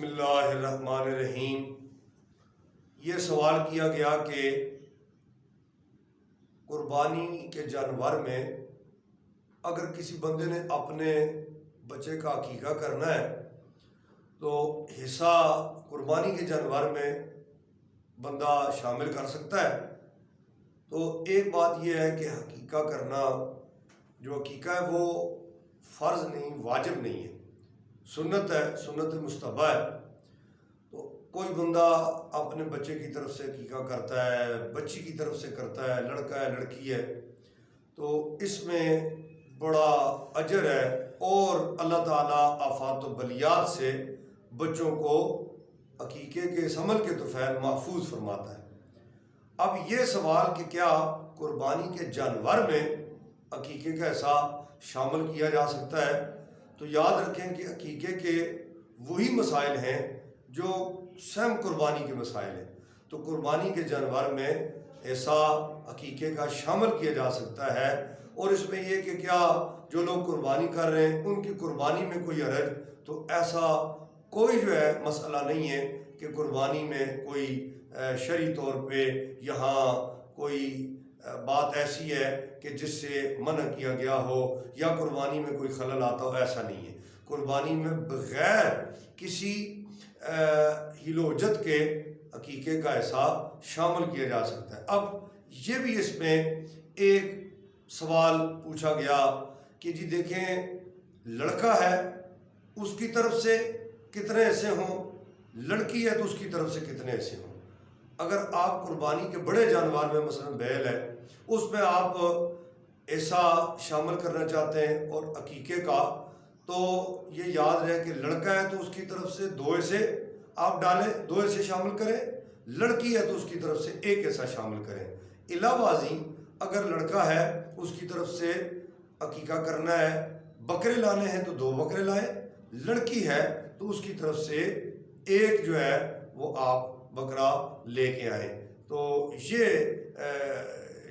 بسم اللہ الرحمن الرحیم۔ یہ سوال کیا گیا کہ قربانی کے جانور میں اگر کسی بندے نے اپنے بچے کا عقیقہ کرنا ہے تو حصہ قربانی کے جانور میں بندہ شامل کر سکتا ہے۔ تو ایک بات یہ ہے کہ عقیقہ کرنا جو عقیقہ ہے وہ فرض نہیں، واجب نہیں ہے، سنت ہے، سنت مستحبہ ہے۔ تو کوئی بندہ اپنے بچے کی طرف سے عقیقہ کرتا ہے، بچی کی طرف سے کرتا ہے، لڑکا ہے لڑکی ہے، تو اس میں بڑا اجر ہے اور اللہ تعالیٰ آفات و بلیات سے بچوں کو عقیقے کے اس عمل کے طفیل محفوظ فرماتا ہے۔ اب یہ سوال کہ کیا قربانی کے جانور میں عقیقے کا حصہ شامل کیا جا سکتا ہے، تو یاد رکھیں کہ عقیقے کے وہی مسائل ہیں جو سہم قربانی کے مسائل ہیں۔ تو قربانی کے جانور میں حصہ عقیقے کا شامل کیا جا سکتا ہے، اور اس میں یہ کہ کیا جو لوگ قربانی کر رہے ہیں ان کی قربانی میں کوئی حرج، تو ایسا کوئی جو ہے مسئلہ نہیں ہے کہ قربانی میں کوئی شرعی طور پہ یہاں کوئی بات ایسی ہے کہ جس سے منع کیا گیا ہو یا قربانی میں کوئی خلل آتا ہو، ایسا نہیں ہے۔ قربانی میں بغیر کسی حیل و حجت کے عقیقے کا حصہ شامل کیا جا سکتا ہے۔ اب یہ بھی اس میں ایک سوال پوچھا گیا کہ جی دیکھیں، لڑکا ہے اس کی طرف سے کتنے حصے ہوں، لڑکی ہے تو اس کی طرف سے کتنے حصے ہوں۔ اگر آپ قربانی کے بڑے جانور میں مثلا بیل ہے، اس میں آپ حصہ شامل کرنا چاہتے ہیں اور عقیقے کا، تو یہ یاد رہے کہ لڑکا ہے تو اس کی طرف سے 2 حصے آپ ڈالیں، 2 حصے شامل کریں، لڑکی ہے تو اس کی طرف سے 1 حصہ شامل کریں۔ علاوہ ازیں اگر لڑکا ہے اس کی طرف سے عقیقہ کرنا ہے، بکرے لانے ہیں تو 2 بکرے لائیں، لڑکی ہے تو اس کی طرف سے 1 جو ہے وہ آپ بکرا لے کے آئیں۔ تو یہ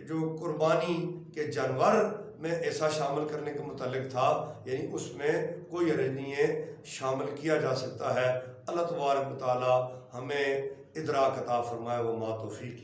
جو قربانی کے جانور میں ایسا شامل کرنے کے متعلق تھا، یعنی اس میں کوئی حرج نہیں ہے، شامل کیا جا سکتا ہے۔ اللہ تبارک و تعالی ہمیں ادراک عطا فرمائے، وما توفیق